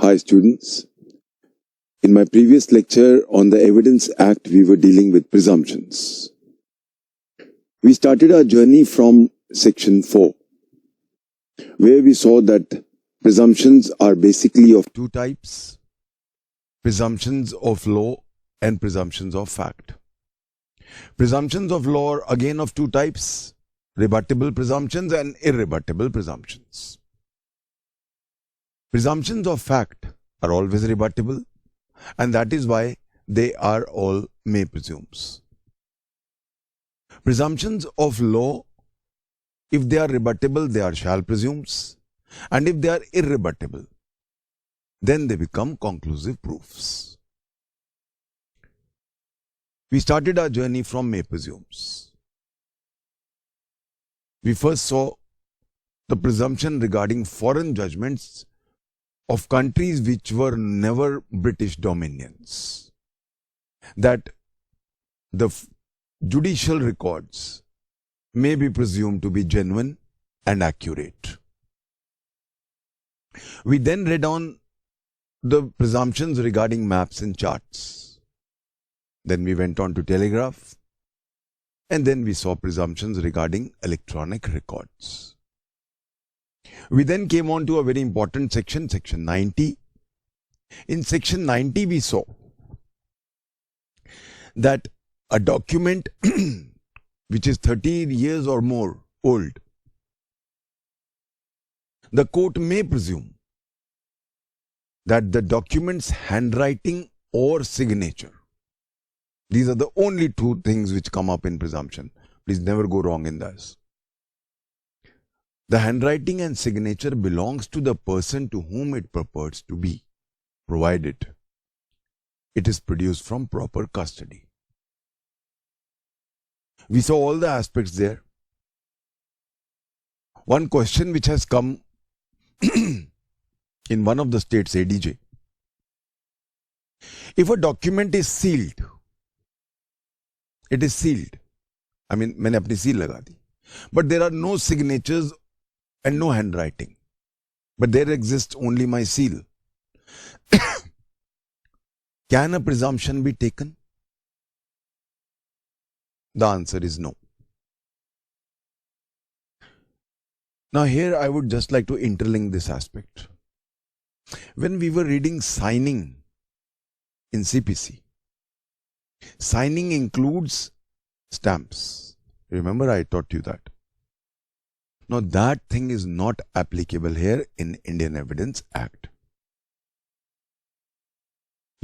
Hi students. In my previous lecture on the Evidence Act, we were dealing with presumptions. We started our journey from section 4, where we saw that presumptions are basically of two types: presumptions of law and presumptions of fact. Presumptions of law are again of two types: rebuttable presumptions and irrebuttable presumptions. Presumptions of fact are always rebuttable, and that is why they are all may presumes. Presumptions of law, if they are rebuttable, they are shall presumes, and if they are irrebuttable, then they become conclusive proofs. We started our journey from may presumes. We first saw the presumption regarding foreign judgments of countries which were never British dominions, that the judicial records may be presumed to be genuine and accurate. We then read on the presumptions regarding maps and charts. Then we went on to telegraph, and then we saw presumptions regarding electronic records. We then came on to a very important section, section 90. In section 90, we saw that a document which is 30 years or more old, the court may presume that the document's handwriting or signature, these are the only two things which come up in presumption. Please never go wrong in this. The handwriting and signature belongs to the person to whom it purports to be, provided it is produced from proper custody. We saw all the aspects there. One question which has come in one of the states, ADJ. If a document is sealed, it is sealed. I mean, मैंने अपनी seal लगा दी. But there are no signatures and no handwriting. But there exists only my seal. Can a presumption be taken? The answer is no. Now here I would just like to interlink this aspect. When we were reading signing in CPC, signing includes stamps. Remember I taught you that. Now that thing is not applicable here in Indian Evidence Act.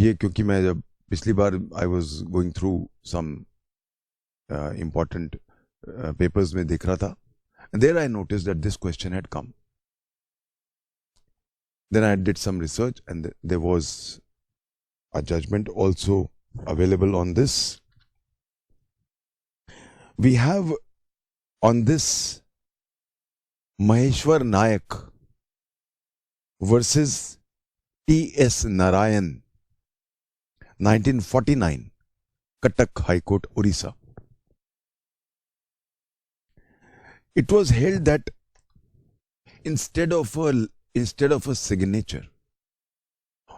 ये क्योंकि मैं जब पिछली बार I was going through some important papers में देख रहा था, and there I noticed that this question had come. Then I did some research, and there was a judgment also available on this. We have on this Maheshwar Nayak versus T.S. Narayan, 1949, Cuttack High Court, Orissa. It was held that instead of a signature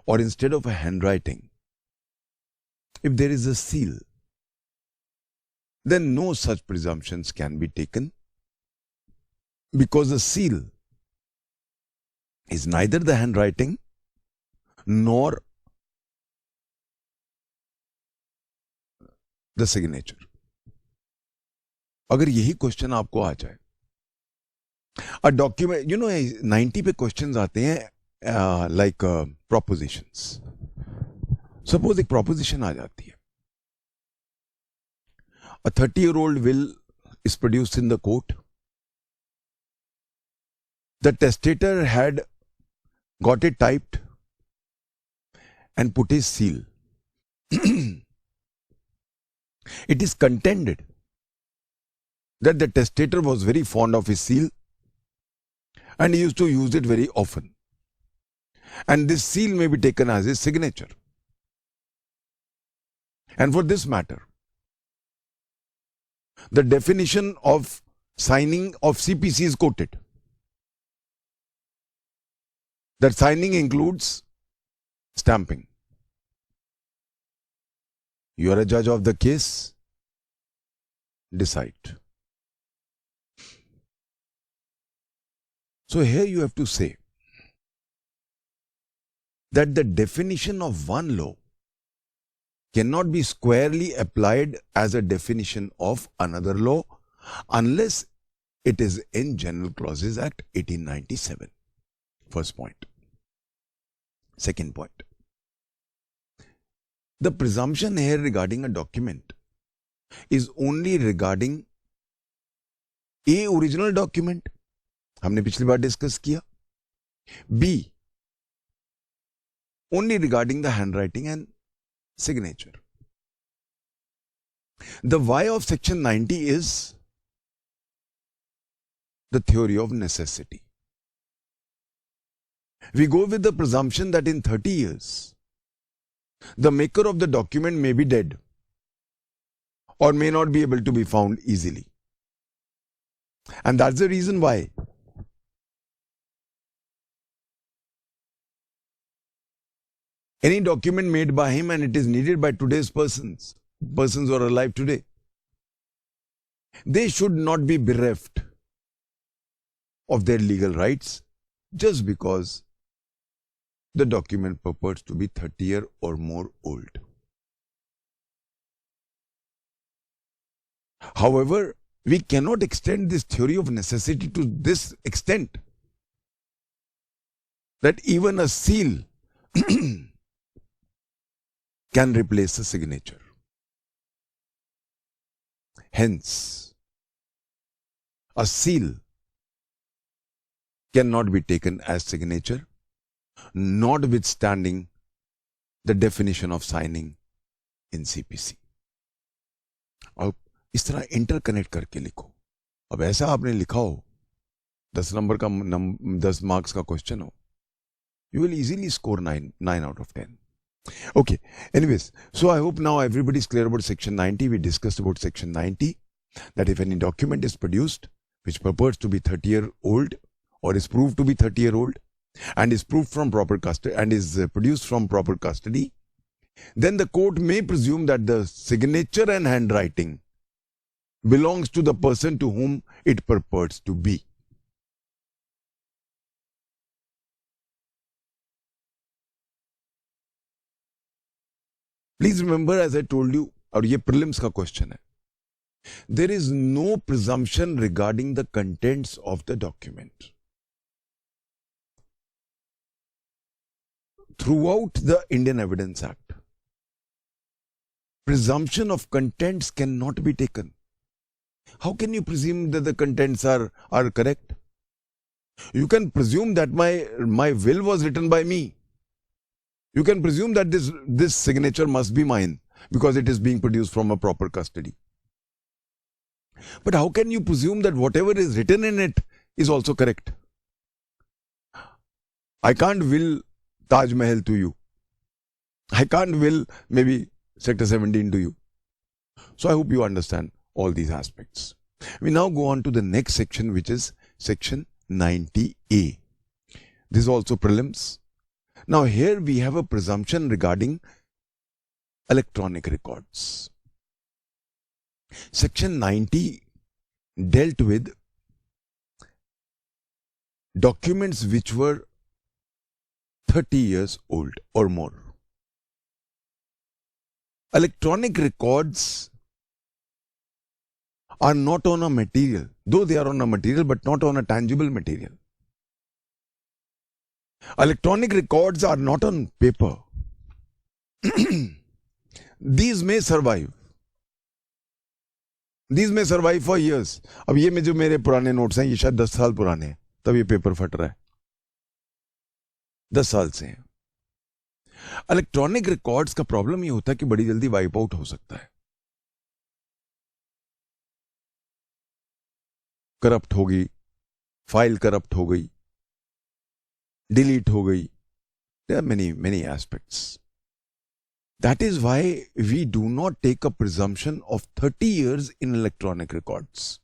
or instead of a handwriting, if there is a seal, then no such presumptions can be taken, because the seal is neither the handwriting nor the signature. अगर यही question आपको आ जाए, a document, 90 पे questions आते हैं like propositions. Suppose एक proposition आ जाती है. A 30-year-old will is produced in the court. The testator had got it typed and put his seal. It is contended that the testator was very fond of his seal and he used to use it very often. And this seal may be taken as his signature. And for this matter, the definition of signing of CPC is quoted. That signing includes Stamping. You are a judge of the case. Decide. So here you have to say that the definition of one law cannot be squarely applied as a definition of another law unless it is in General Clauses Act 1897. First point. Second point. The presumption here regarding a document is only regarding A, original document, हमने पिछली बार discuss किया. B, only regarding the handwriting and signature. The why of section 90 is the theory of necessity. We go with the presumption that in 30 years, the maker of the document may be dead or may not be able to be found easily. And that's the reason why any document made by him and it is needed by today's persons who are alive today, they should not be bereft of their legal rights just because the document purports to be 30 years or more old. However, we cannot extend this theory of necessity to this extent that even a seal can replace a signature. Hence, a seal cannot be taken as signature, notwithstanding the definition of signing in CPC. अब इस तरह interconnect करके लिखो. अब ऐसा आपने लिखा हो 10 नंबर का 10 मार्क्स का क्वेश्चन हो, you will easily score 9 out of 10. Okay, anyways, so I hope now everybody is clear about section 90. We discussed about section 90, that if any document is produced which purports to be 30 years old or is proved to be 30 years old and is proved from proper custody and is produced from proper custody, then the court may presume that the signature and handwriting belongs to the person to whom it purports to be. Please remember, as I told you, और ये prelims का question है, there is no presumption regarding the contents of the document. Throughout the Indian Evidence Act, presumption of contents cannot be taken. How can you presume that the contents are correct? You can presume that my will was written by me. You can presume that this signature must be mine because it is being produced from a proper custody. But how can you presume that whatever is written in it is also correct? I can't will Taj Mahal to you. I can't will maybe Sector 17 to you. So I hope you understand all these aspects. We now go on to the next section, which is section 90A. This is also prelims. Now here we have a presumption regarding electronic records. Section 90 dealt with documents which were 30 years old or more. Electronic records are not on a material, though they are on a material, but not on a tangible material. Electronic records are not on paper. These may survive. These may survive for years. अब ये में जो मेरे पुराने notes हैं, ये शायद 10 साल पुराने हैं, तब ये पेपर फट रहा है. 10 साल से हैं. इलेक्ट्रॉनिक रिकॉर्ड्स का प्रॉब्लम ये होता है कि बड़ी जल्दी वाइप आउट हो सकता है. करप्ट हो गई, फाइल करप्ट हो गई, डिलीट हो गई. There are many aspects. That is why we do not take a presumption of 30 years in electronic records.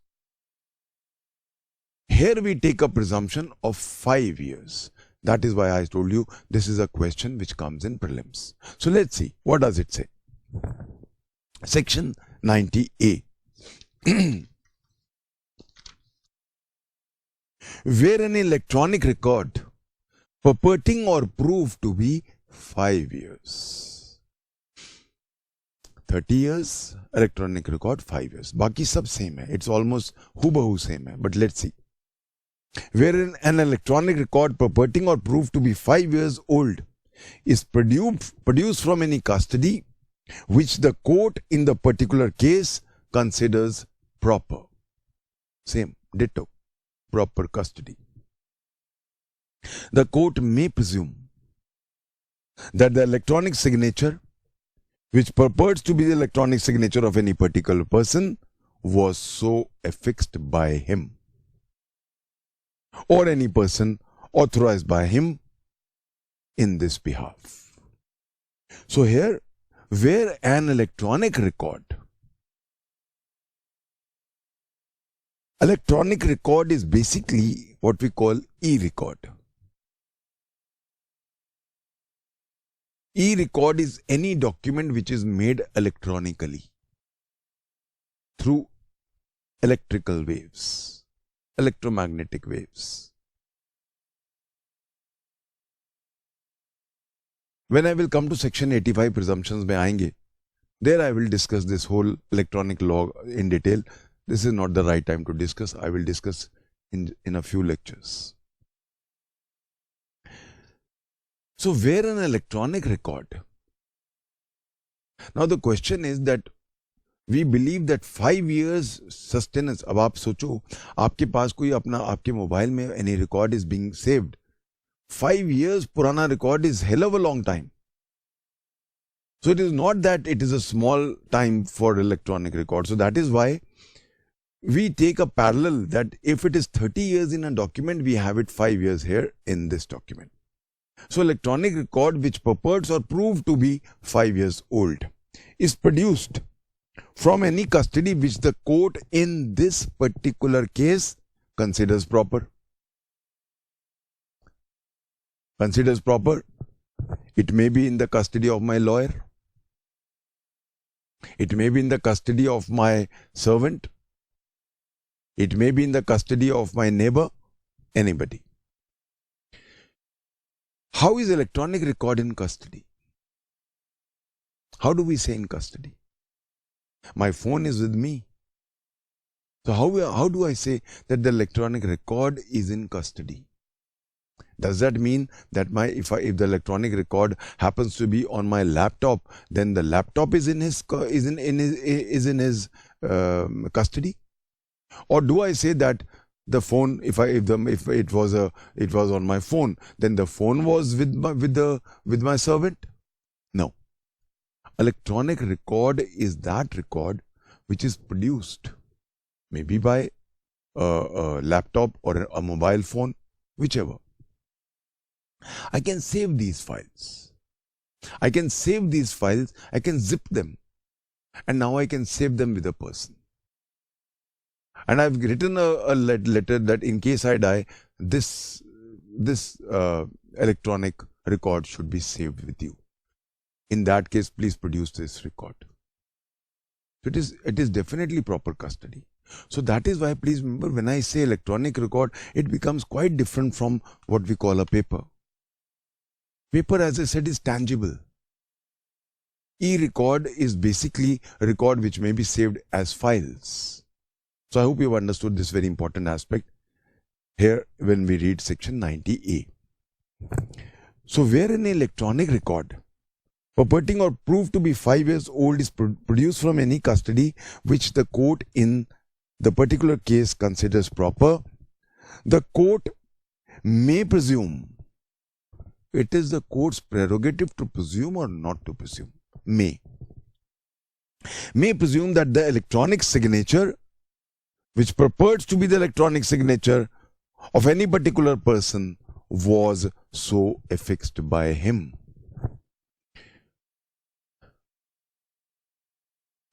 Here we take a presumption of 5 years. That is why I told you this is a question which comes in prelims. So let's see, what does it say? Section 90A. Where an electronic record purporting or proved to be 5 years. 30 years, electronic record 5 years. Baki sab same hai. It's almost hubahu same hai. But let's see. Wherein an electronic record purporting or proved to be 5 years old is produced from any custody which the court in the particular case considers proper. Same, ditto, proper custody. The court may presume that the electronic signature which purports to be the electronic signature of any particular person was so affixed by him or any person authorized by him in this behalf. So here, where an electronic record is basically what we call e-record. E-record is any document which is made electronically through electrical waves, electromagnetic waves. When I will come to section 85 presumptions mein aayenge, there I will discuss this whole electronic law in detail. This is not the right time to discuss. I will discuss in a few lectures. So where an electronic record? Now the question is that we believe that 5 years sustenance. अब आप सोचो, आपके पास कोई अपना आपके mobile में any record is being saved. 5 years पुराना record is hell of a long time. So it is not that it is a small time for electronic record. So that is why we take a parallel that if it is 30 years in a document, we have it 5 years here in this document. So electronic record which purports or proved to be 5 years old is produced from any custody which the court in this particular case considers proper. Considers proper. It may be in the custody of my lawyer. It may be in the custody of my servant. It may be in the custody of my neighbor. Anybody. How is electronic record in custody? How do we say in custody? My phone is with me. So how do I say that the electronic record is in custody? Does that mean that if the electronic record happens to be on my laptop, then the laptop is in his custody? Or do I say that the phone, if it was on my phone, then the phone was with my servant? No. Electronic record is that record which is produced maybe by a laptop or a mobile phone, whichever. I can save these files. I can zip them, and now I can save them with a person. And I've written a letter that in case I die, this electronic record should be saved with you. In that case, please produce this record. So it is definitely proper custody. So that is why, please remember, when I say electronic record, it becomes quite different from what we call a paper. Paper, as I said, is tangible. E-record is basically a record which may be saved as files. So I hope you have understood this very important aspect here when we read section 90A. So where an electronic record purporting or proved to be 5 years old is produced from any custody which the court in the particular case considers proper, the court may presume. It is the court's prerogative to presume or not to presume. May presume that the electronic signature which purports to be the electronic signature of any particular person was so affixed by him.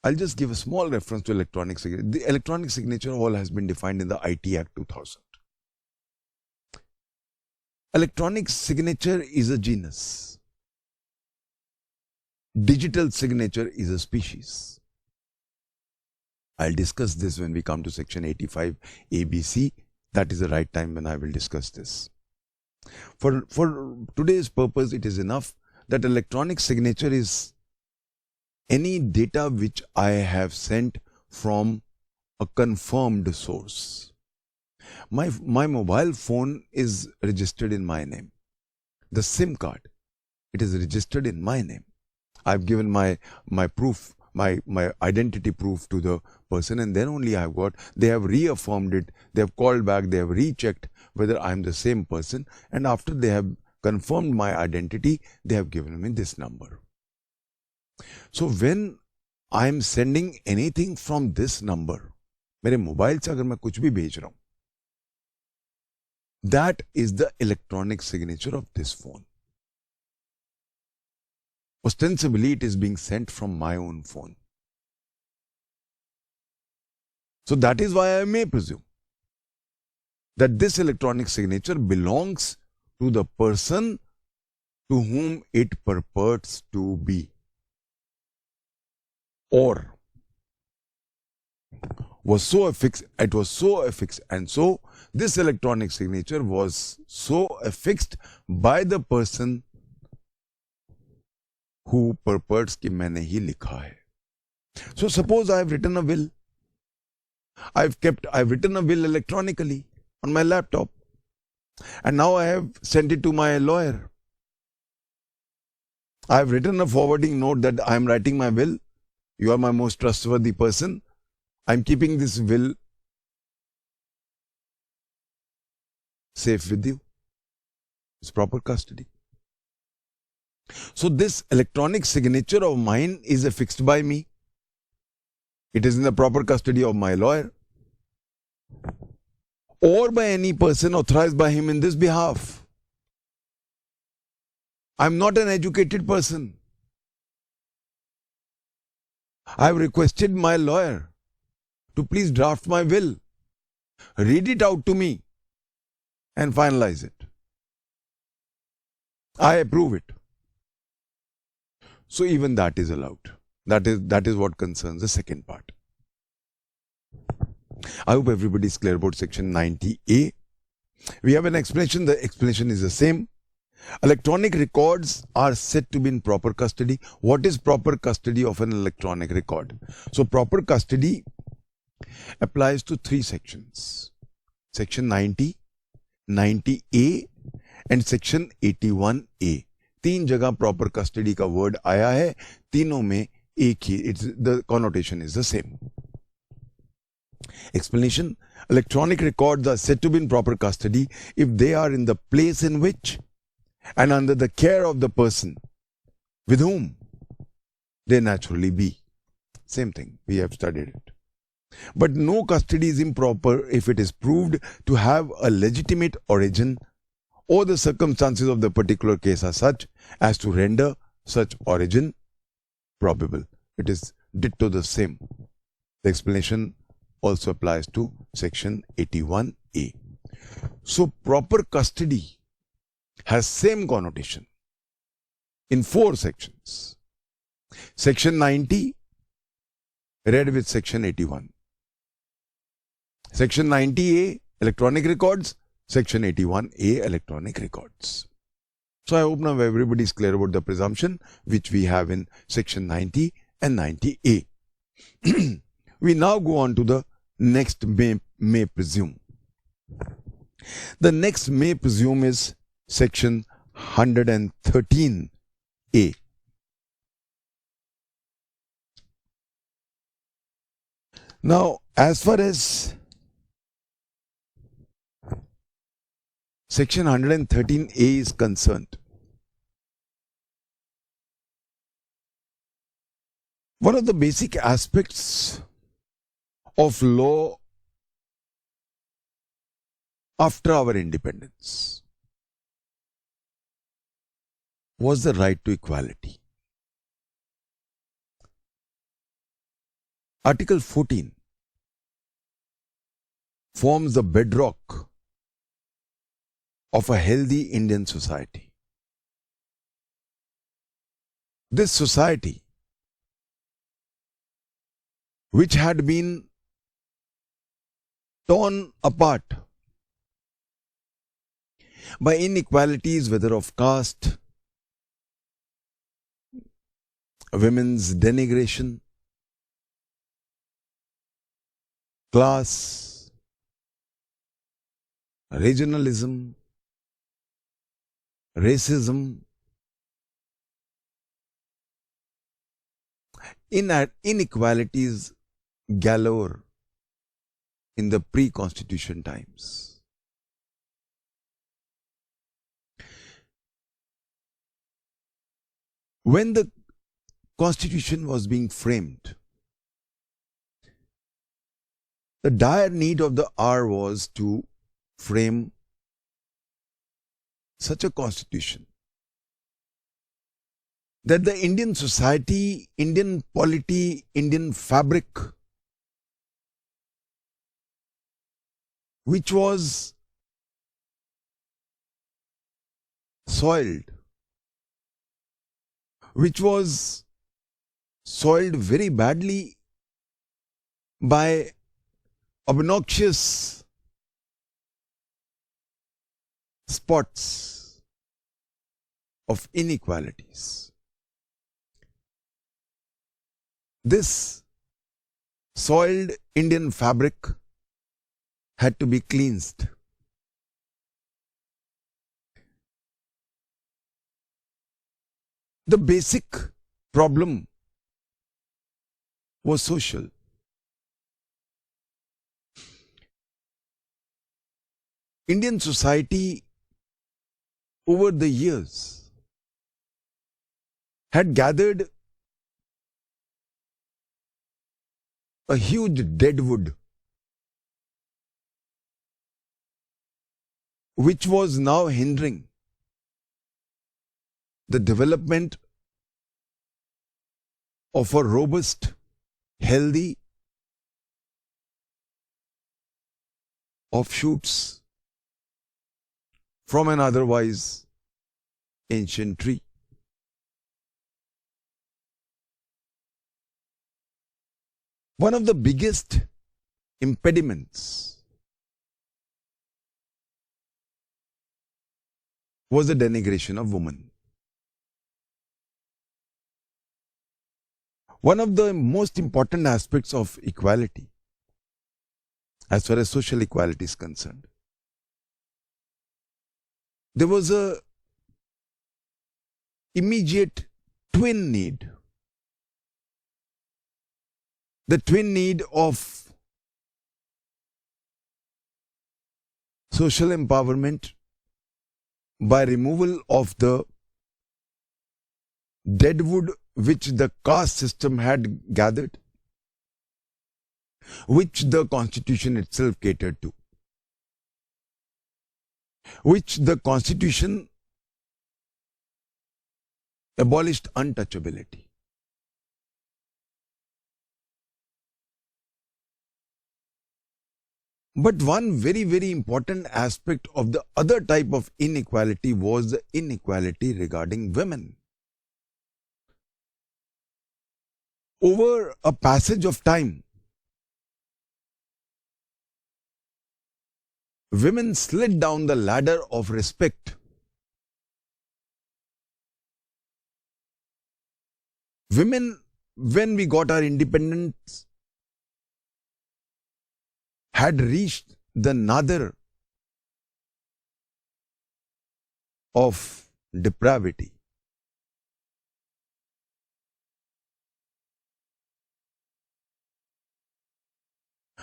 I'll just give a small reference to electronic signature. The electronic signature all has been defined in the IT Act 2000. Electronic signature is a genus. Digital signature is a species. I'll discuss this when we come to section 85 ABC. That is the right time when I will discuss this. For today's purpose, it is enough that electronic signature is any data which I have sent from a confirmed source. My mobile phone is registered in my name. The SIM card, it is registered in my name. I've given my proof, my identity proof to the person, and then only they have reaffirmed it, they have called back, they have rechecked whether I'm the same person, and after they have confirmed my identity, they have given me this number. So when I'm sending anything from this number, मेरे mobile से अगर मैं कुछ भी भेज रहा हूं, that is the electronic signature of this phone. Ostensibly, it is being sent from my own phone. So that is why I may presume that this electronic signature belongs to the person to whom it purports to be, or was so affixed, it was so affixed, and so this electronic signature was so affixed by the person who purports कि मैंने ही लिखा है. So suppose I have written a will. I've written a will electronically on my laptop, and now I have sent it to my lawyer. I have written a forwarding note that I am writing my will. You are my most trustworthy person. I am keeping this will safe with you. It's proper custody. So this electronic signature of mine is affixed by me. It is in the proper custody of my lawyer or by any person authorized by him in this behalf. I'm not an educated person. I have requested my lawyer to please draft my will, read it out to me, and finalize it. I approve it. So even that is allowed. That is what concerns the second part. I hope everybody is clear about section 90A. We have an explanation. The explanation is the same. Electronic records are said to be in proper custody. What is proper custody of an electronic record? So proper custody applies to three sections. Section 90, 90A and section 81A. तीन जगह proper custody का word आया है, तीनों में एक ही, the connotation is the same. Explanation: electronic records are said to be in proper custody if they are in the place in which and under the care of the person with whom they naturally be. Same thing, we have studied it. But no custody is improper if it is proved to have a legitimate origin or the circumstances of the particular case are such as to render such origin probable. It is ditto the same. The explanation also applies to section 81A. So proper custody has same connotation in four sections. Section 90 read with section 81. Section 90A electronic records, section 81A electronic records. So I hope now everybody is clear about the presumption which we have in section 90 and 90A. We now go on to the next may presume. The next may presume is section 113A. Now, as far as section 113A is concerned, one of the basic aspects of law after our independence was the right to equality. Article 14 forms the bedrock of a healthy Indian society. This society, which had been torn apart by inequalities, whether of caste, women's denigration, class, regionalism, racism, inequalities galore in the pre-constitution times. When the constitution was being framed, the dire need of the hour was to frame such a constitution that the Indian society, Indian polity, Indian fabric, which was soiled, very badly by obnoxious spots of inequalities. This soiled Indian fabric had to be cleansed. The basic problem was social. Indian society over the years had gathered a huge deadwood which was now hindering the development of a robust, healthy offshoots from an otherwise ancient tree. One of the biggest impediments was the denigration of women. One of the most important aspects of equality, as far as social equality is concerned, there was a immediate twin need. The twin need of social empowerment by removal of the deadwood which the caste system had gathered, which the constitution itself catered to, which the constitution abolished untouchability. But one very, very important aspect of the other type of inequality was the inequality regarding women. Over a passage of time, women slid down the ladder of respect. Women, when we got our independence, had reached the nadir of depravity.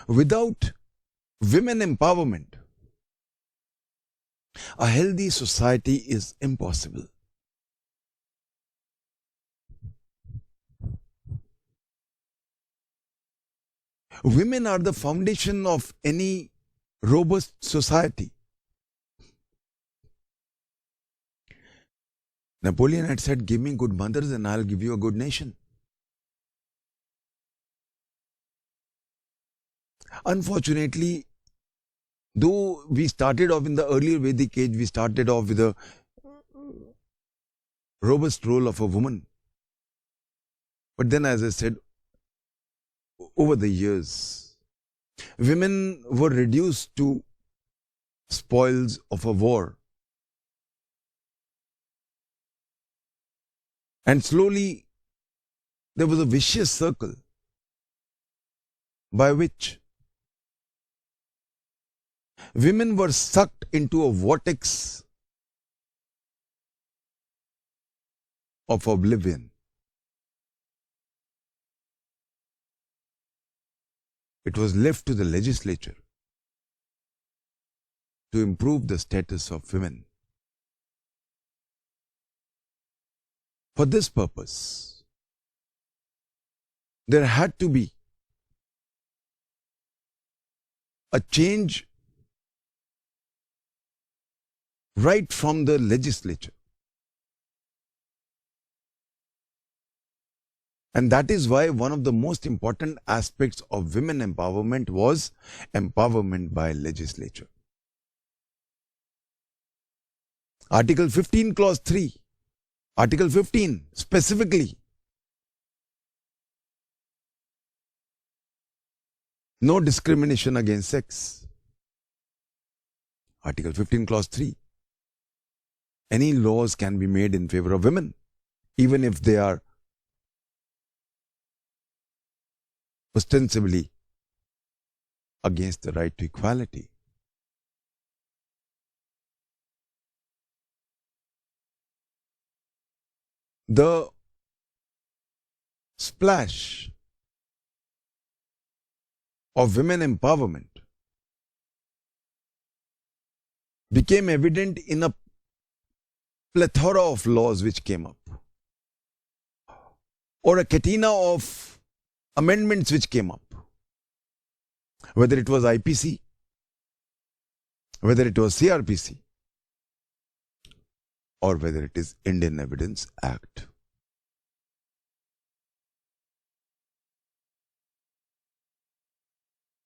Without women empowerment, a healthy society is impossible. Women are the foundation of any robust society. Napoleon had said, "Give me good mothers and I'll give you a good nation." Unfortunately, Though we started off in the earlier Vedic age, we started off with a robust role of a woman. But then, as I said, over the years, women were reduced to spoils of a war. And slowly, there was a vicious circle by which women were sucked into a vortex of oblivion. It was left to the legislature to improve the status of women. For this purpose, there had to be a change right from the legislature. And that is why one of the most important aspects of women empowerment was empowerment by legislature. Article 15, Clause 3. Article 15, specifically. No discrimination against sex. Article 15, Clause 3. Any laws can be made in favor of women, even if they are ostensibly against the right to equality. The splash of women empowerment became evident in a plethora of laws which came up, or a catena of amendments which came up, whether it was IPC, whether it was CRPC, or whether it is Indian Evidence Act.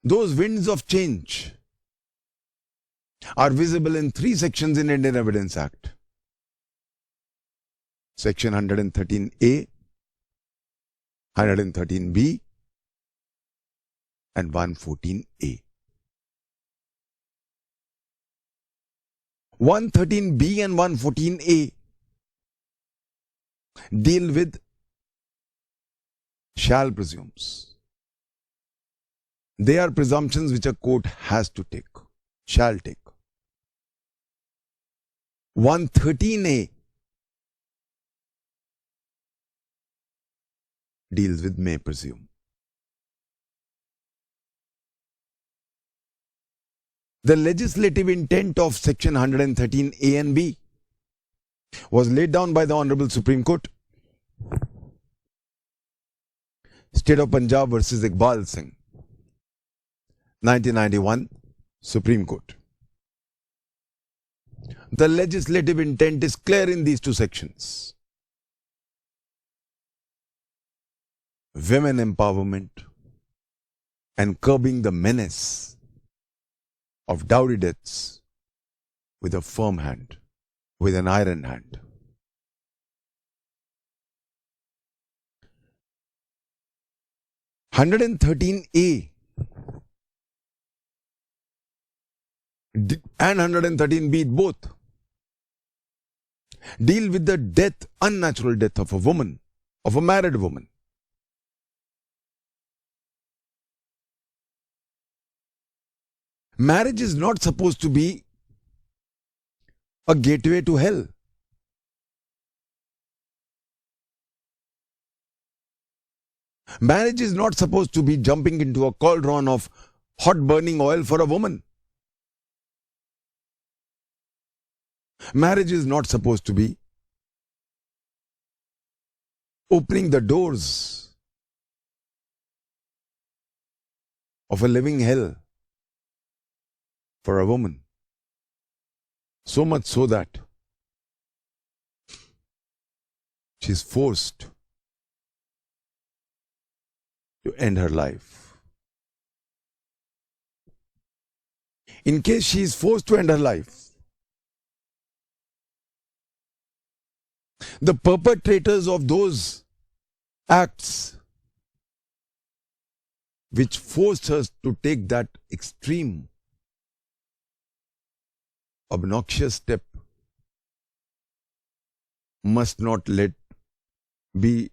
Those winds of change are visible in 3 sections in Indian Evidence Act. Section 113A, 113B, and 114A. 113B and 114A deal with shall presumes. They are presumptions which a court has to take, shall take. 113A deals with may presume. The legislative intent of section 113A and B was laid down by the Honorable Supreme Court. State of Punjab versus Iqbal Singh, 1991, Supreme Court. The legislative intent is clear in these 2 sections. Women empowerment and curbing the menace of dowry deaths with a firm hand, with an iron hand. (113A) and 113B both deal with the death, unnatural death of a woman, of a married woman. Marriage is not supposed to be a gateway to hell. Marriage is not supposed to be jumping into a cauldron of hot burning oil for a woman. Marriage is not supposed to be opening the doors of a living hell for a woman. So much so that she is forced to end her life. in case she is forced to end her life, the perpetrators of those acts which forced her to take that extreme, obnoxious step must not let be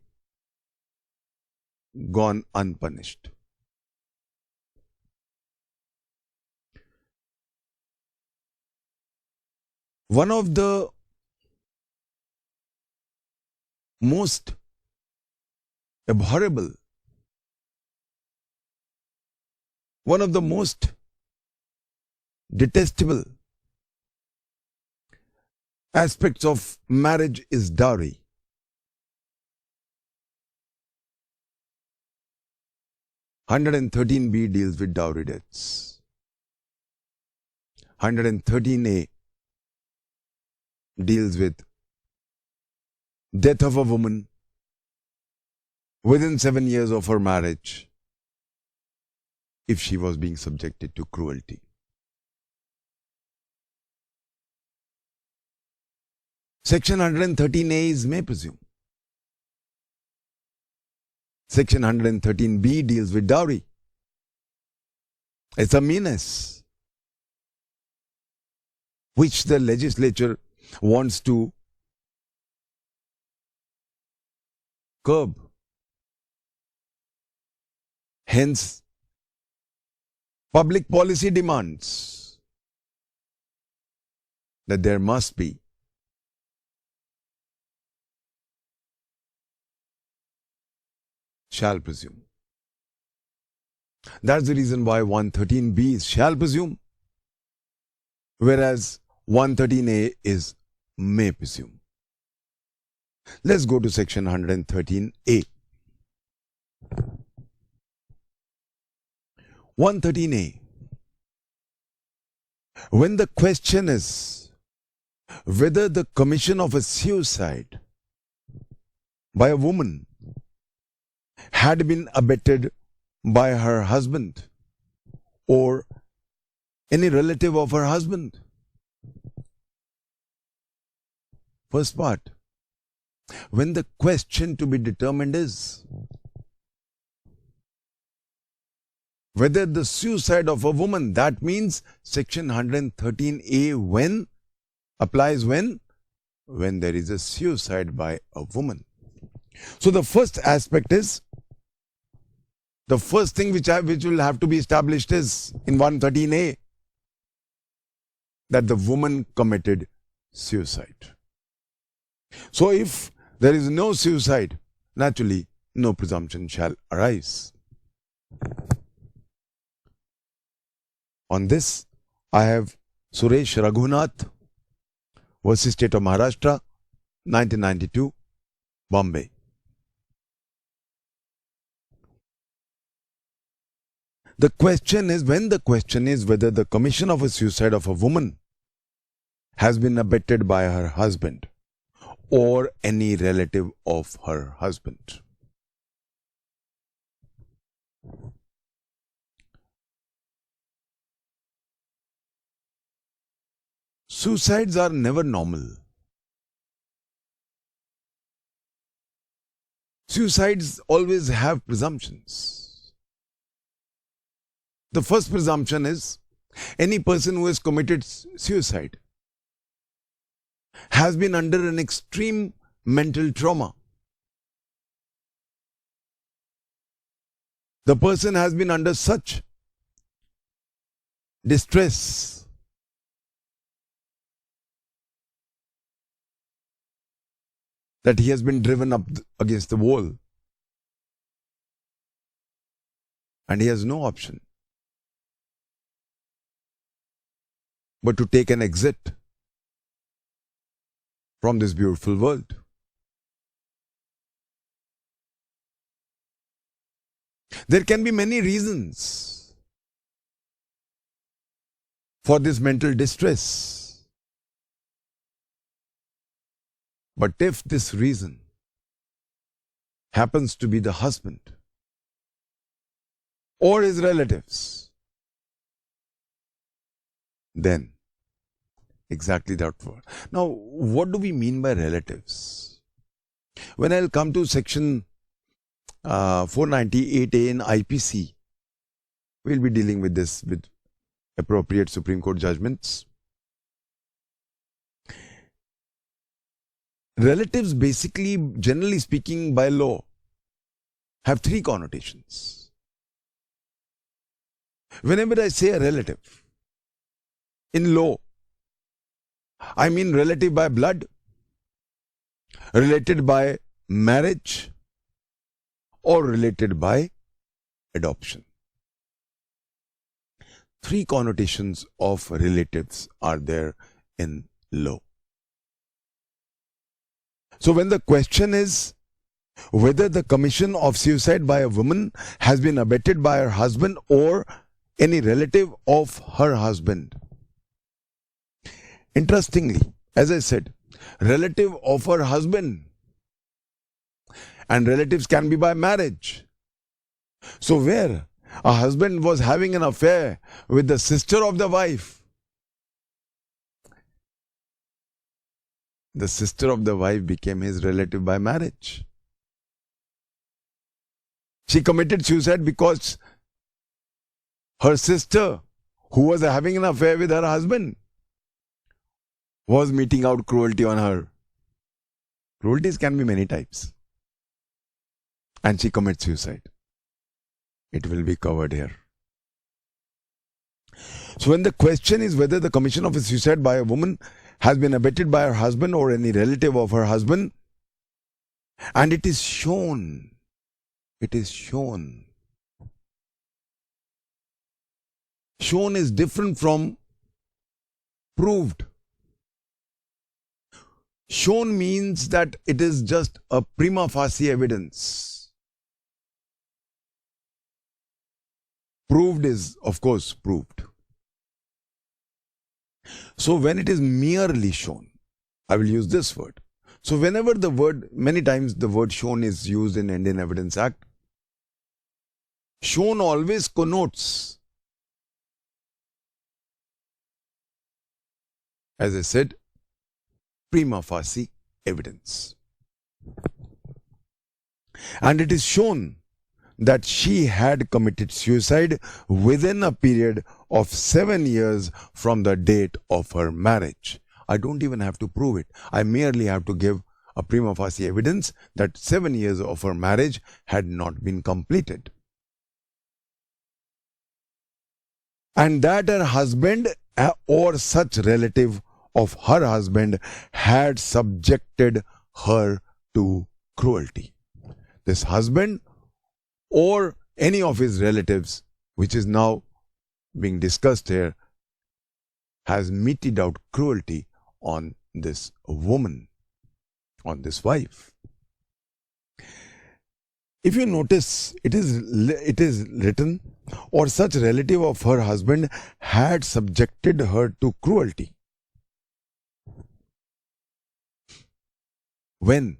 gone unpunished. One of the most abhorrible, one of the most detestable aspects of marriage is dowry. (113B) deals with dowry debts. 113A deals with death of a woman within 7 years of her marriage if she was being subjected to cruelty. Section 113A is may presume. Section 113B deals with dowry. It's a meanness which the legislature wants to curb. Hence, public policy demands that there must be shall presume. That's the reason why 113B is shall presume, whereas 113A is may presume. Let's go to section 113A. 113A. When the question is whether the commission of a suicide by a woman had been abetted by her husband or any relative of her husband. First part, when the question to be determined is whether the suicide of a woman, that means section 113A when applies when there is a suicide by a woman. So the first aspect is, the first thing which will have to be established is in 113A that the woman committed suicide. So if there is no suicide, naturally no presumption shall arise. On this, I have Suresh Raghunath versus State of Maharashtra, 1992, Bombay. The question is, when the question is whether the commission of a suicide of a woman has been abetted by her husband or any relative of her husband. Suicides are never normal. Suicides always have presumptions. The first presumption is any person who has committed suicide has been under an extreme mental trauma. The person has been under such distress that he has been driven up against the wall and he has no option but to take an exit from this beautiful world. There can be many reasons for this mental distress. But if this reason happens to be the husband or his relatives, then. Exactly that word. Now, what do we mean by relatives? When I'll come to section 498A in IPC, we'll be dealing with this with appropriate Supreme Court judgments. Relatives, basically, generally speaking, by law, have three connotations. Whenever I say a relative, in law, I mean relative by blood, related by marriage, or related by adoption. Three connotations of relatives are there in law. So when the question is whether the commission of suicide by a woman has been abetted by her husband or any relative of her husband. Interestingly, as I said, relative of her husband, and relatives can be by marriage. So where a husband was having an affair with the sister of the wife, the sister of the wife became his relative by marriage. She committed suicide because her sister, who was having an affair with her husband, was meting out cruelty on her. Cruelties can be many types. And she commits suicide. It will be covered here. So when the question is whether the commission of a suicide by a woman has been abetted by her husband or any relative of her husband, and it is shown. Shown is different from proved. Shown means that it is just a prima facie evidence. Proved is, of course, proved. So when it is merely shown, I will use this word. So whenever the word, many times the word shown is used in Indian Evidence Act, shown always connotes, as I said, prima facie evidence. And it is shown that she had committed suicide within a period of 7 years from the date of her marriage. I don't even have to prove it. I merely have to give a prima facie evidence that 7 years of her marriage had not been completed. And that her husband or such relative of her husband had subjected her to cruelty. This husband or any of his relatives, which is now being discussed here, has meted out cruelty on this woman, on this wife. If you notice, it is written, or such relative of her husband had subjected her to cruelty. When?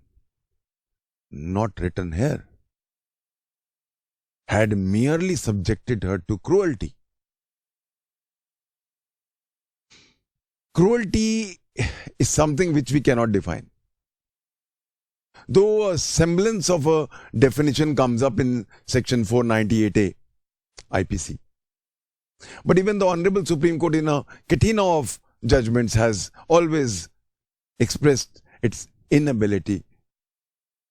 Not written here. Had merely subjected her to cruelty. Cruelty is something which we cannot define. Though a semblance of a definition comes up in section 498A IPC. But even the Honorable Supreme Court in a catena of judgments has always expressed its inability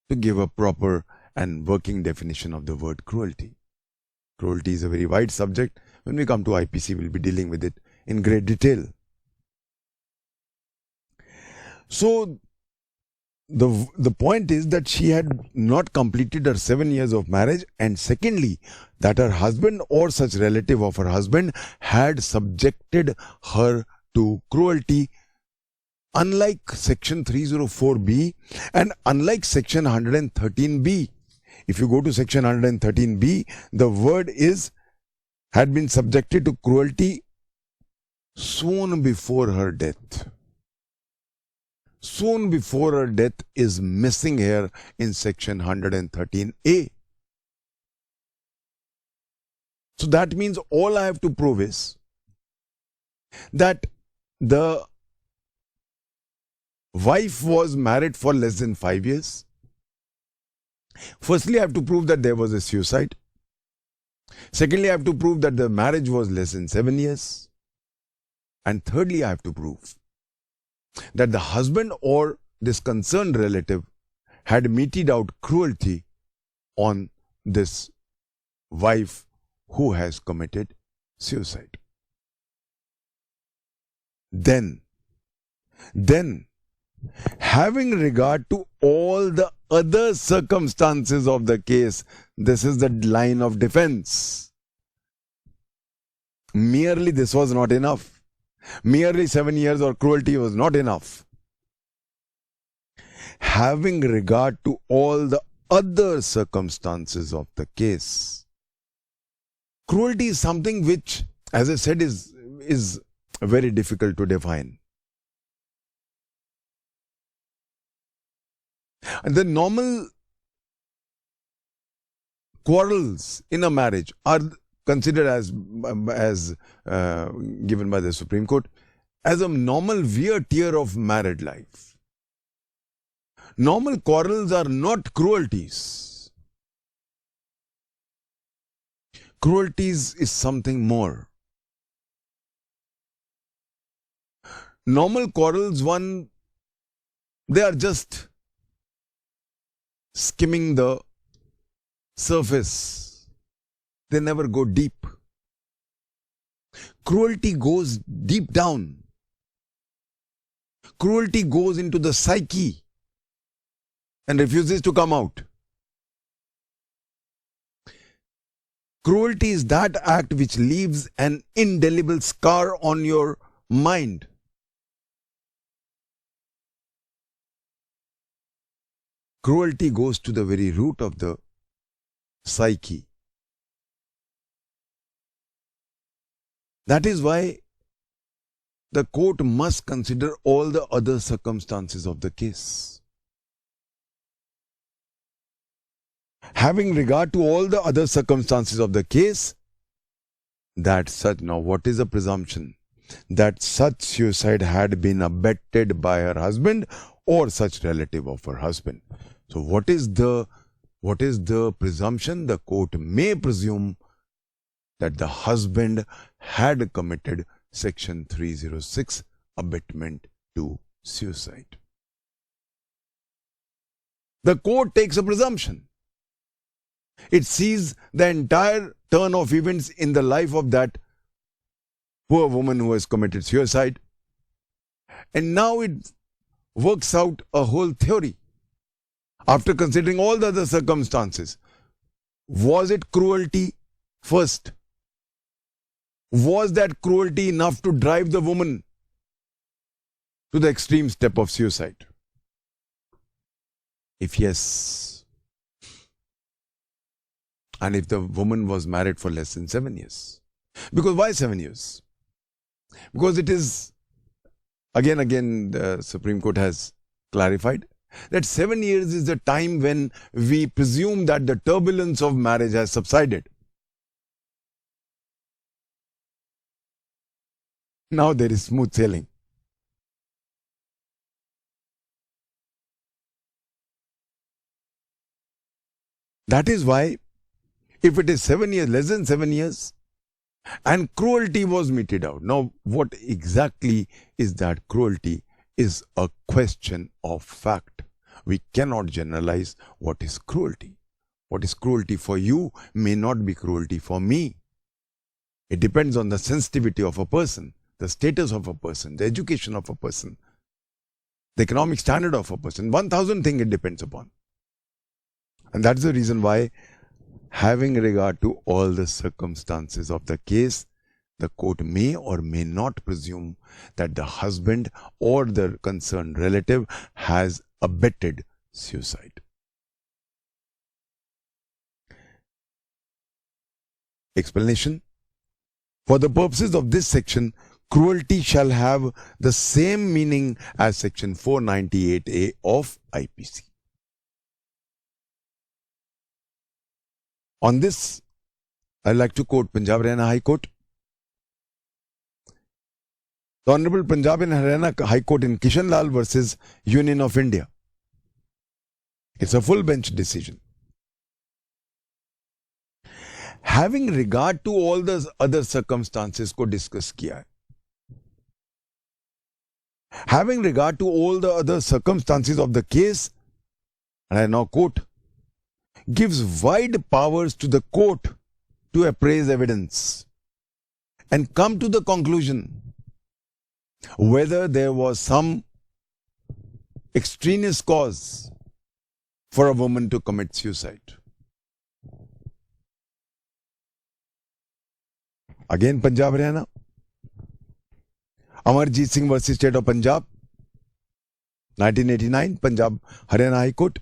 to give a proper and working definition of the word cruelty. Cruelty is a very wide subject. When we come to IPC, we'll be dealing with it in great detail. So, the point is that she had not completed her 7 years of marriage, and secondly, that her husband or such relative of her husband had subjected her to cruelty, unlike section 304B and unlike section 113B. If you go to section 113B, the word is had been subjected to cruelty soon before her death. Soon before her death is missing here in section 113A. So that means all I have to prove is that the wife was married for less than 5 years. Firstly, I have to prove that there was a suicide. Secondly, I have to prove that the marriage was less than 7 years. And thirdly, I have to prove that the husband or this concerned relative had meted out cruelty on this wife who has committed suicide. Then, having regard to all the other circumstances of the case, this is the line of defense. Merely this was not enough. Merely 7 years or cruelty was not enough. Having regard to all the other circumstances of the case. Cruelty is something which, as I said, is very difficult to define. And the normal quarrels in a marriage are considered as given by the Supreme Court as a normal wear tear of married life. Normal quarrels are not cruelties. Cruelties is something more. Normal quarrels, they are just skimming the surface. They never go deep. Cruelty goes deep down. Cruelty goes into the psyche and refuses to come out. Cruelty is that act which leaves an indelible scar on your mind. Cruelty goes to the very root of the psyche. That is why the court must consider all the other circumstances of the case. Having regard to all the other circumstances of the case, now what is the presumption? That such suicide had been abetted by her husband or such relative of her husband. So what is the presumption? The court may presume that the husband had committed Section 306, abetment to suicide. The court takes a presumption. It sees the entire turn of events in the life of that poor woman who has committed suicide. And now it works out a whole theory. After considering all the other circumstances, was it cruelty first? Was that cruelty enough to drive the woman to the extreme step of suicide? If yes, and if the woman was married for less than 7 years. Because why 7 years? Because it is, again, the Supreme Court has clarified that 7 years is the time when we presume that the turbulence of marriage has subsided. Now there is smooth sailing. That is why, if it is 7 years, less than 7 years, and cruelty was meted out. Now, what exactly is that cruelty is a question of fact. We cannot generalize what is cruelty. What is cruelty for you may not be cruelty for me. It depends on the sensitivity of a person, the status of a person, the education of a person, the economic standard of a person. 1,000 things it depends upon. And that's the reason why, having regard to all the circumstances of the case, the court may or may not presume that the husband or the concerned relative has abetted suicide. Explanation. For the purposes of this section, cruelty shall have the same meaning as Section 498A of IPC. On this, I'd like to quote Punjab Haryana High Court. The Honorable Punjab and Haryana High Court in Kishan Lal versus Union of India. It's a full bench decision. Having regard to all the other circumstances को discuss किया है. Having regard to all the other circumstances of the case, and I now quote, gives wide powers to the court to appraise evidence and come to the conclusion whether there was some extraneous cause for a woman to commit suicide. Again, Punjab, Haryana. Amarjeet Singh versus State of Punjab, 1989, Punjab, Haryana High Court.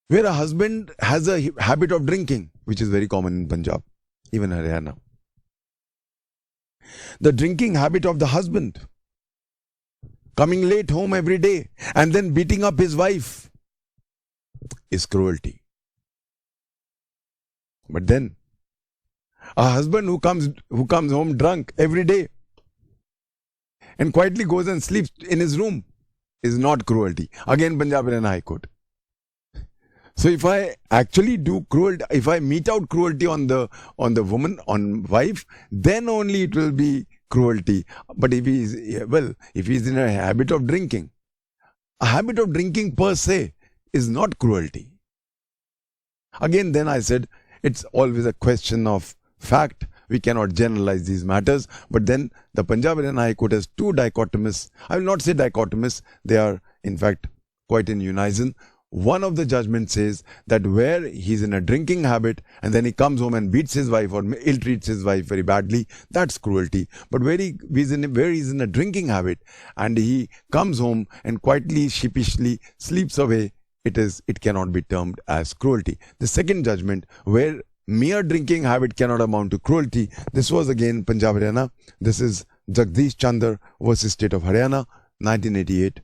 Where a husband has a habit of drinking, which is very common in Punjab, even Haryana. The drinking habit of the husband, coming late home every day and then beating up his wife, is cruelty. But then, a husband who comes home drunk every day and quietly goes and sleeps in his room is not cruelty. Again, Punjab Haryana High Court. So if I actually do cruelty, if I mete out cruelty on the woman, on wife, then only it will be cruelty. But if he is in a habit of drinking per se is not cruelty. Again, then I said it's always a question of fact. We cannot generalize these matters. But then the Punjab Haryana High Court has two dichotomous. I will not say dichotomous. They are in fact quite in unison. One of the judgments says that where he's in a drinking habit and then he comes home and beats his wife or ill-treats his wife very badly, that's cruelty. But where he's in a drinking habit and he comes home and quietly, sheepishly sleeps away, it cannot be termed as cruelty. The second judgment, where mere drinking habit cannot amount to cruelty, this was again Punjab Haryana. This is Jagdish Chandar versus State of Haryana, 1988,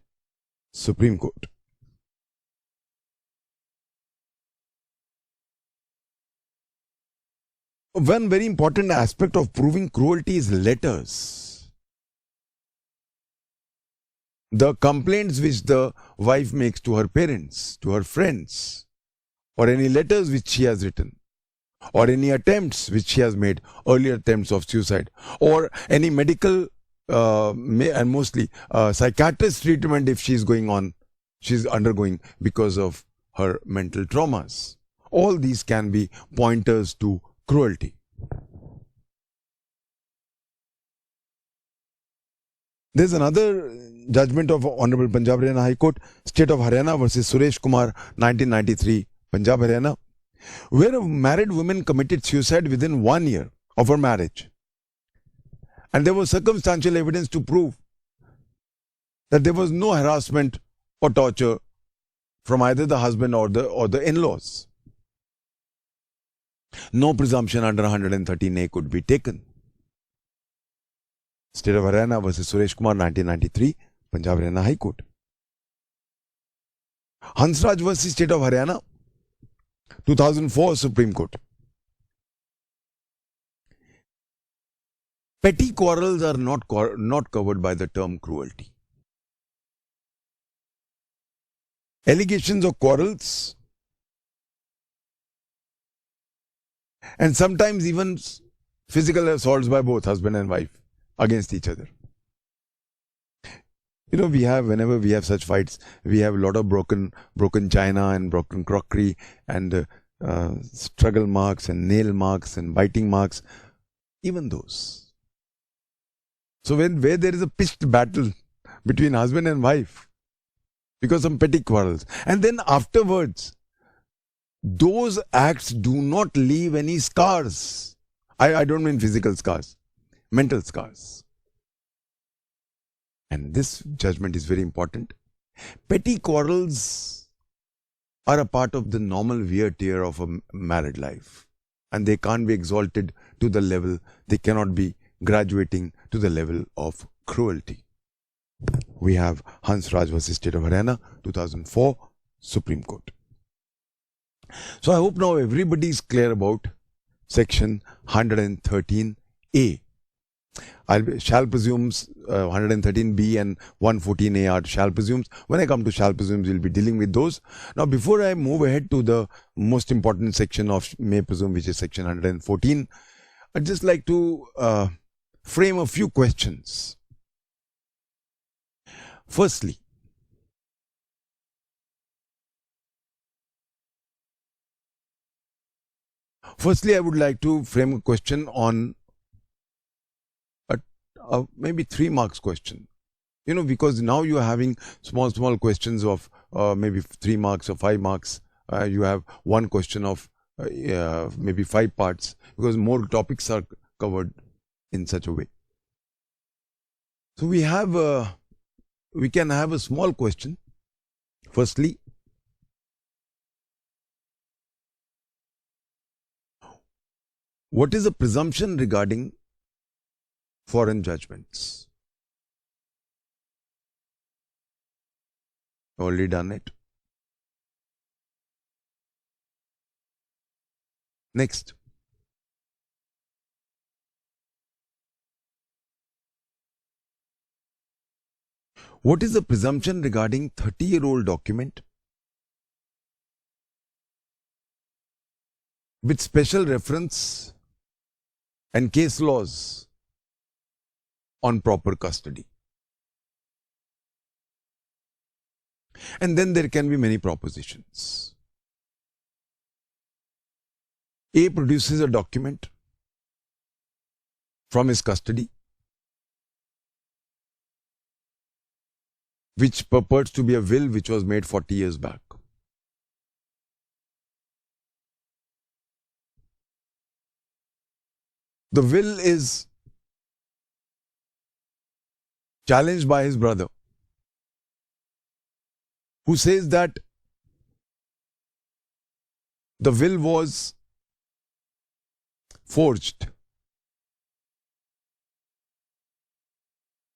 Supreme Court. One very important aspect of proving cruelty is letters. The complaints which the wife makes to her parents, to her friends, or any letters which she has written, or any attempts which she has made, earlier attempts of suicide, or any medical and mostly psychiatrist treatment if she's undergoing because of her mental traumas. All these can be pointers to cruelty. There's another judgment of Honorable Punjab Haryana High Court, State of Haryana versus Suresh Kumar, 1993, Punjab Haryana, where a married woman committed suicide within 1 year of her marriage. And there was circumstantial evidence to prove that there was no harassment or torture from either the husband or the in-laws. No presumption under 113A could be taken. State of Haryana versus Suresh Kumar, 1993, Punjab Haryana High Court. Hansraj versus State of Haryana, 2004, Supreme Court. Petty quarrels are not covered by the term cruelty. Allegations of quarrels and sometimes even physical assaults by both husband and wife against each other. You know, whenever we have such fights, we have a lot of broken china and broken crockery and struggle marks and nail marks and biting marks, even those. So where there is a pitched battle between husband and wife because of petty quarrels, and then afterwards, those acts do not leave any scars. I don't mean physical scars, mental scars. And this judgment is very important. Petty quarrels are a part of the normal wear tear of a married life. And they can't be exalted to the level, they cannot be graduating to the level of cruelty. We have Hansraj versus State of Haryana, 2004, Supreme Court. So I hope now everybody is clear about section 113A. Shall presumes 113b and 114a are shall presumes. When I come to shall presumes, we'll be dealing with those. Now, before I move ahead to the most important section of may presume, which is section 114, I'd just like to frame a few questions. Firstly, I would like to frame a question on maybe 3 marks question. Because now you are having small questions of maybe 3 marks or 5 marks. You have one question of maybe 5 parts, because more topics are covered in such a way. So we can have a small question. Firstly, what is the presumption regarding foreign judgments? Already done it. Next. What is the presumption regarding 30-year-old document with special reference and case laws on proper custody? And then there can be many propositions. A produces a document from his custody which purports to be a will which was made 40 years back. The will is challenged by his brother, who says that the will was forged.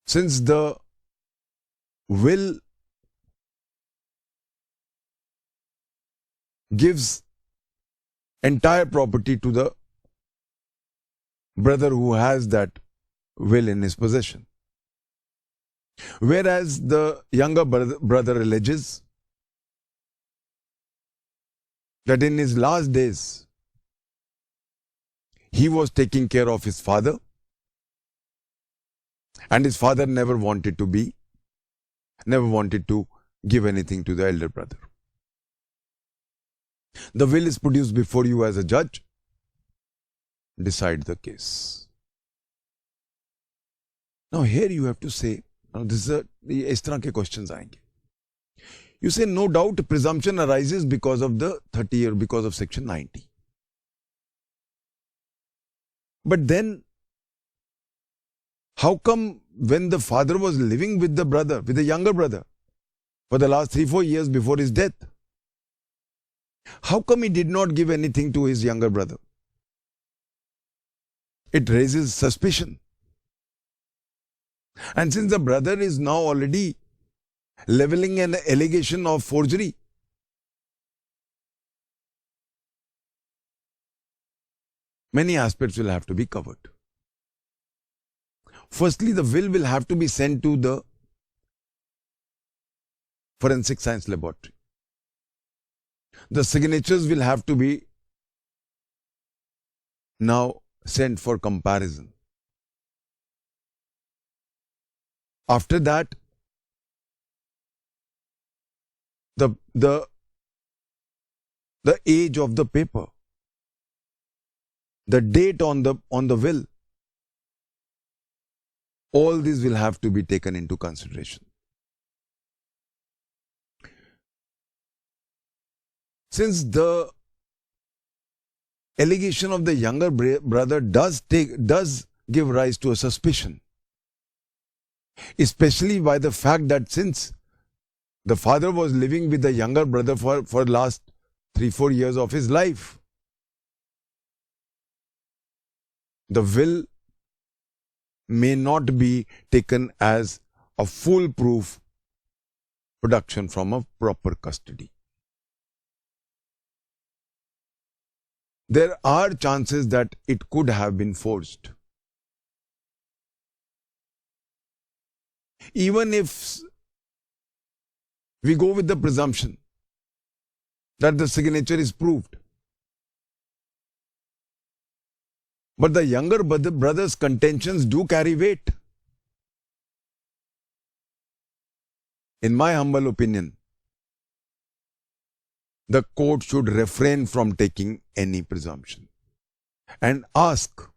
Since the will gives entire property to the brother who has that will in his possession, whereas the younger brother alleges that in his last days he was taking care of his father, and his father never wanted to give anything to the elder brother. The will is produced before you as a judge. Decide the case. Now here you have to say, now this is इस तरह के questions आएंगे. You say no doubt presumption arises because of the 30 year, because of section 90. But then, how come when the father was living with the brother, with the younger brother, for the last 3-4 years before his death, how come he did not give anything to his younger brother? It raises suspicion. And since the brother is now already leveling an allegation of forgery, many aspects will have to be covered. Firstly, the will have to be sent to the forensic science laboratory. The signatures will have to be now sent for comparison. After that, the age of the paper, the date on the will, all these will have to be taken into consideration. Since the allegation of the younger brother does give rise to a suspicion, especially by the fact that since the father was living with the younger brother for the last 3-4 years of his life, the will may not be taken as a foolproof production from a proper custody. There are chances that it could have been forged. Even if we go with the presumption that the signature is proved, but the younger brother's contentions do carry weight. In my humble opinion, the court should refrain from taking any presumption and ask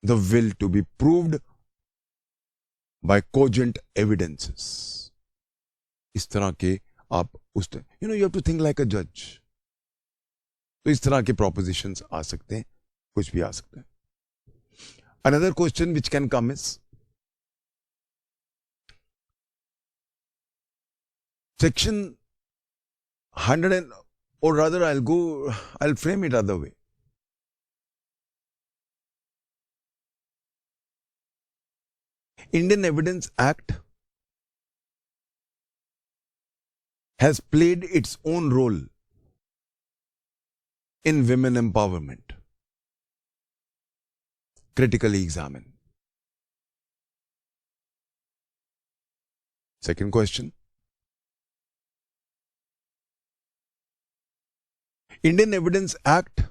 the will to be proved by cogent evidences. इस तरह के आप उस you have to think like a judge. तो इस तरह के propositions आ सकते हैं, कुछ भी आ सकता है. Another question which can come is section 100 or rather I'll frame it other way. Indian Evidence Act has played its own role in women empowerment. Critically examine. Second question. Indian Evidence Act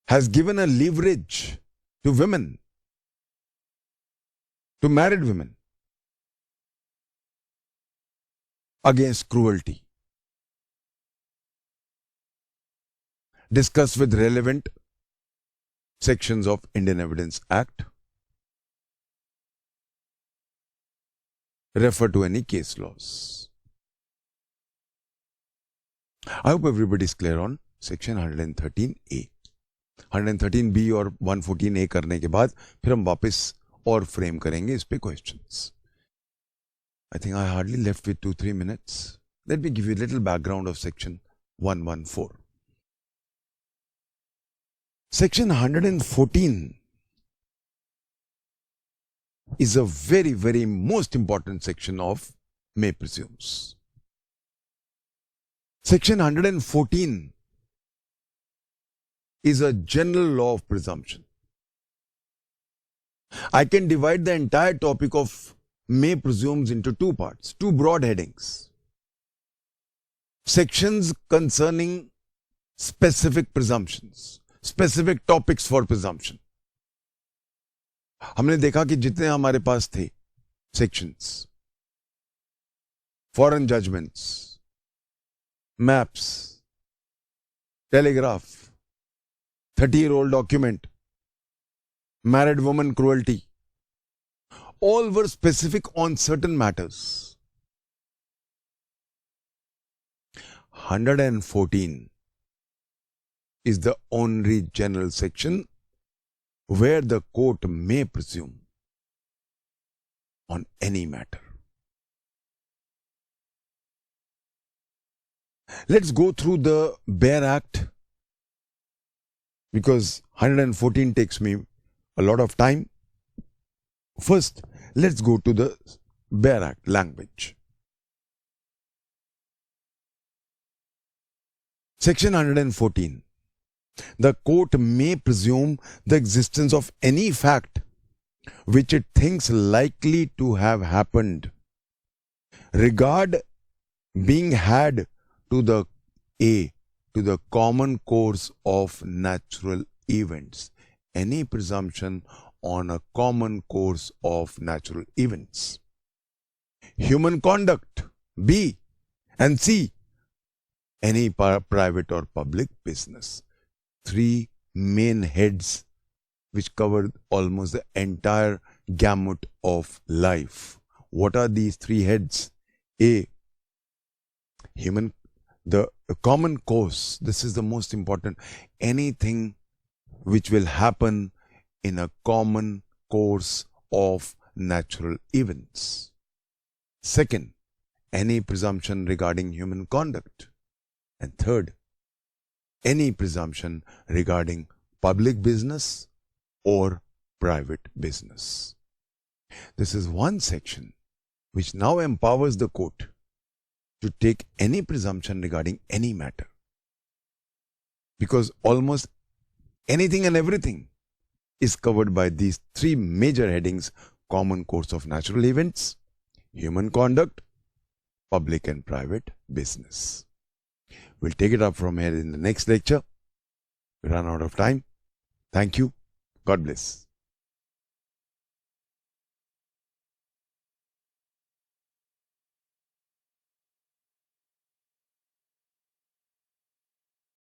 has given a leverage to women, to married women, against cruelty. Discuss with relevant sections of Indian Evidence Act. Refer to any case laws. I hope everybody is clear on section 113A. 113B और 114A करने के बाद फिर हम वापस और frame करेंगे इस पे questions. I think I hardly left with 2-3 minutes. Let me give you a little background of section 114. Section 114 is a very, very most important section of may presumes. Section 114 is a general law of presumption. I can divide the entire topic of may presumes into two parts, two broad headings. Sections concerning specific presumptions, specific topics for presumption. हमने देखा कि जितने हमारे पास थे sections, foreign judgments, maps, telegraph, 30-year-old document, married woman cruelty, all were specific on certain matters. 114 is the only general section where the court may presume on any matter. Let's go through the bare act because 114 takes me a lot of time. First, let's go to the bare act language. Section 114. The court may presume the existence of any fact which it thinks likely to have happened. Regard being had to the common course of natural events. Any presumption on a common course of natural events. Human conduct, B, and C, any private or public business. Three main heads which cover almost the entire gamut of life. What are these three heads? A, the common course. This is the most important. Anything which will happen in a common course of natural events. Second, any presumption regarding human conduct. And third, any presumption regarding public business or private business. This is one section which now empowers the court to take any presumption regarding any matter. Because almost anything and everything is covered by these three major headings: common course of natural events, human conduct, public and private business. We'll take it up from here in the next lecture. We run out of time. Thank you. God bless.